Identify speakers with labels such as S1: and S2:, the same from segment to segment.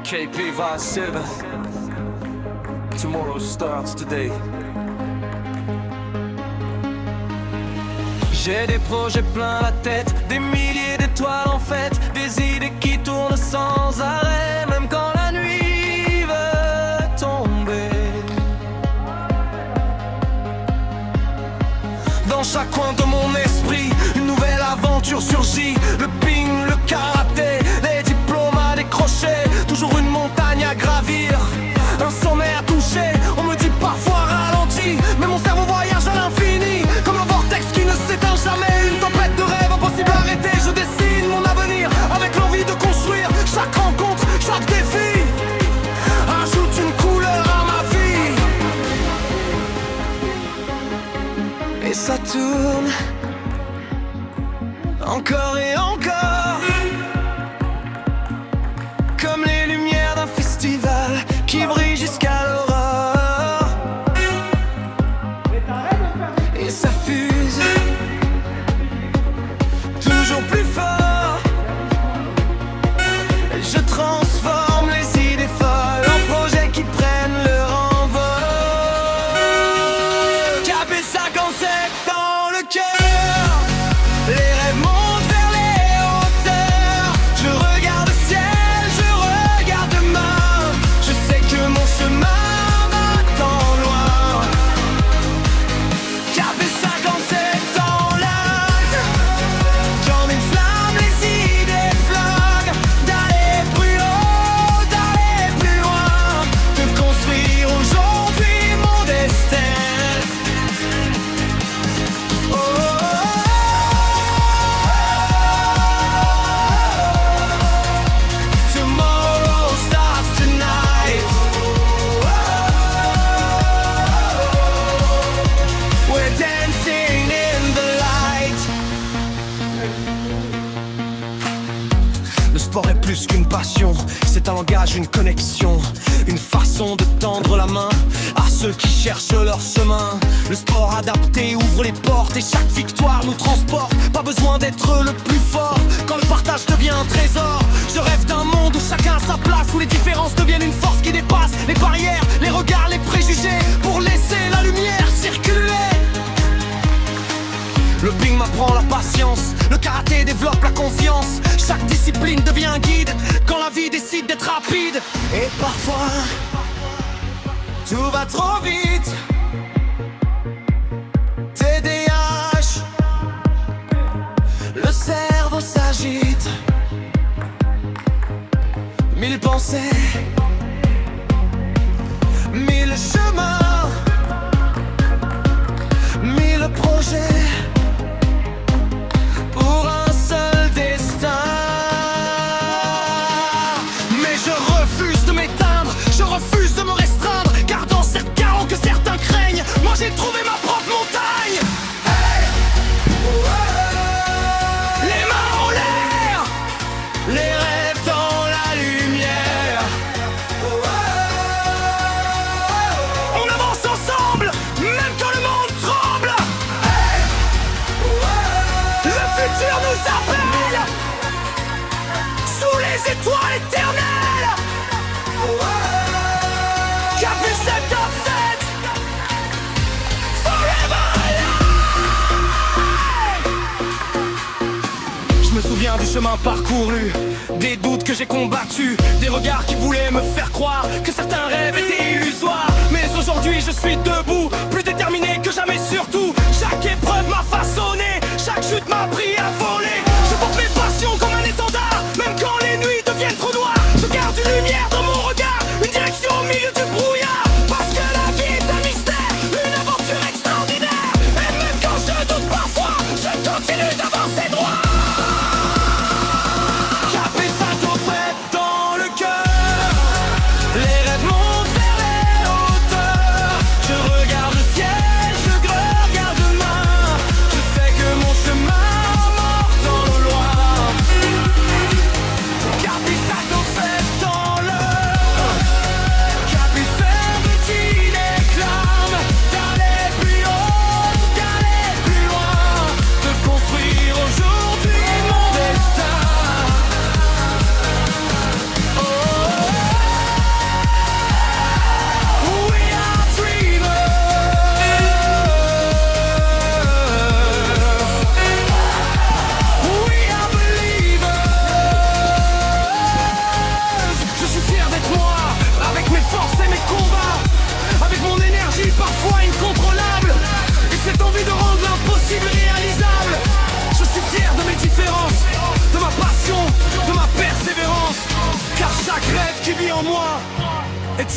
S1: KP Vice 7. Tomorrow starts today. J'ai des projets plein la tête, des milliers d'étoiles en fête, des idées qui tournent sans arrêt, même quand la nuit veut tomber. Dans chaque coin de mon esprit, une nouvelle aventure surgit. Le ping, le karaté, les diplômes à décrocher, toujours une montagne à gravir, un sommet à toucher. On me dit parfois ralenti, mais mon cerveau voyage à l'infini, comme un vortex qui ne s'éteint jamais. Une tempête de rêves impossible à arrêter. Je dessine mon avenir avec l'envie de construire. Chaque rencontre, chaque défi ajoute une couleur à ma vie. Et ça tourne encore et encore, comme les lumières d'un festival qui brille jusqu'à l'aurore. Et ça fuse toujours plus fort. Je transforme les idées folles en projets qui prennent leur envol. Capé 57 dans le cœur, les rêves montent vers les hauteurs. Je regarde le ciel, je regarde demain. Je sais que mon chemin m'attend loin. Capé 57 dans l'âge, comme une flamme les idées flottent. D'aller plus haut, d'aller plus loin, de construire aujourd'hui mon destin. Oh, tomorrow starts tonight. We're dancing in the light. Le sport est plus qu'une passion, c'est un langage, une connexion, une façon de tendre la main à ceux qui cherchent leur chemin. Le sport adapté ouvre les portes et chaque victoire nous transporte. Pas besoin d'être le plus fort quand le partage devient un trésor. Je rêve d'un monde où chacun a sa place, où les différences deviennent une force qui dépasse les barrières, les regards, les préjugés, pour laisser la lumière circuler. Le ping m'apprend la patience, le karaté développe la confiance. Chaque discipline devient un guide quand la vie décide d'être rapide. Et parfois, tout va trop vite. TDAH, le cerveau s'agite. Mille pensées, mille chemins, mille projets pour un seul destin. Mais je refuse de m'éteindre, je refuse de me restreindre, car dans cette chaos que certains craignent, moi j'ai trouvé ma propre montagne. Hey! Les mains en l'air, les rêves dans la lumière. On avance ensemble, même quand le monde tremble. Hey! Le futur nous appelle, sous les étoiles éternelles. Capé 57, forever alive. Je me souviens du chemin parcouru, des doutes que j'ai combattus, des regards qui voulaient me faire croire que certains rêves étaient illusoires. Mais aujourd'hui je suis debout, plus déterminé que jamais surtout. Chaque épreuve m'a façonné, chaque chute m'a appris à voler. Je porte mes passions comme un étendard, même quand les nuits deviennent trop noires. Je garde une lumière dans mon regard, une direction au milieu du brouillard. Parce que la vie est un mystère, une aventure extraordinaire. Et même quand je doute parfois, je continue d'avancer droit. Capé 57 dans le cœur, les rêves montent vers les hauteurs. Je regarde le ciel,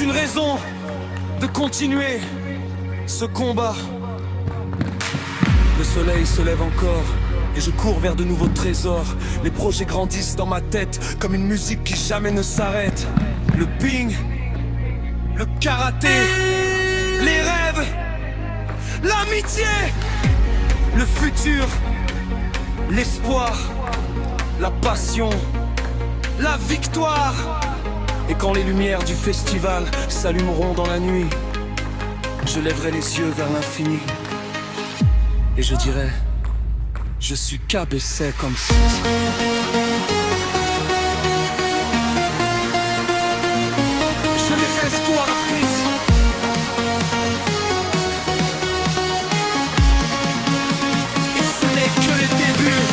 S1: une raison de continuer ce combat. Le soleil se lève encore et je cours vers de nouveaux trésors. Les projets grandissent dans ma tête comme une musique qui jamais ne s'arrête. Le ping, le karaté, les rêves, l'amitié, le futur, l'espoir, la passion, la victoire. Et quand les lumières du festival s'allumeront dans la nuit, je lèverai les yeux vers l'infini et je dirai: je suis KBC comme ça. Je l'ai fait, c'est toi, rapide. Et ce n'est que le début.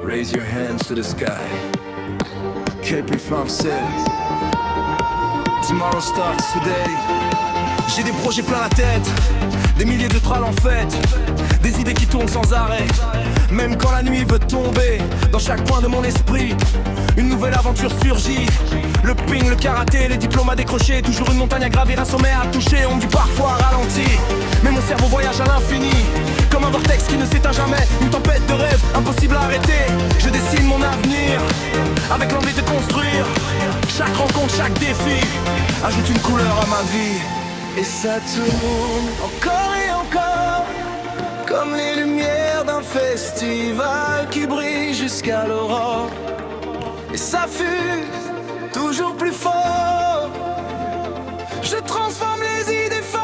S1: Raise your hands to the sky. KP français. Tomorrow starts today. J'ai des projets plein la tête, des milliers de trals en fête, des idées qui tournent sans arrêt. Même quand la nuit veut tomber, dans chaque coin de mon esprit, une nouvelle aventure surgit. Le ping, le karaté, les diplômes à décrocher, toujours une montagne à gravir, un sommet à toucher. On me dit parfois ralenti, mais mon cerveau voyage à l'infini, comme un vortex qui ne s'éteint jamais, une tempête de rêve impossible à arrêter. Je dessine mon avenir, avec l'envie de construire. Chaque rencontre, chaque défi, ajoute une couleur à ma vie. Et ça tourne encore et encore, comme les lumières d'un festival qui brille jusqu'à l'aurore. Et ça fuse toujours plus fort. Je transforme les idées fortes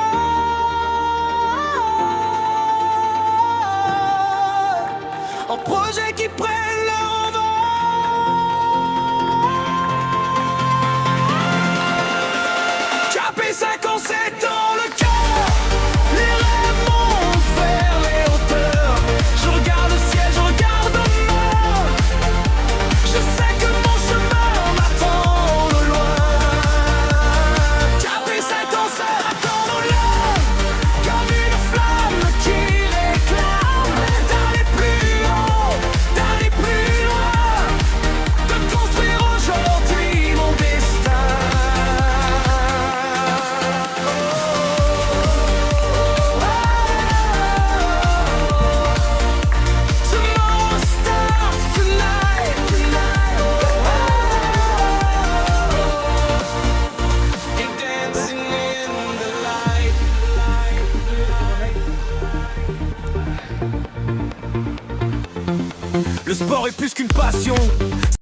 S1: en projets qui prennent leur envol. KP 57 dans le cœur, les rêves montent vers les hauteurs. Je regarde le ciel, je regarde au nord. Je sais que mon chemin m'attend au loin. KP 57 attendons-le, comme une flamme qui réclame d'aller plus haut, d'aller plus loin, de construire aujourd'hui mon destin. Tomorrow starts tonight, and dancing in the light. Le sport est plus qu'une passion.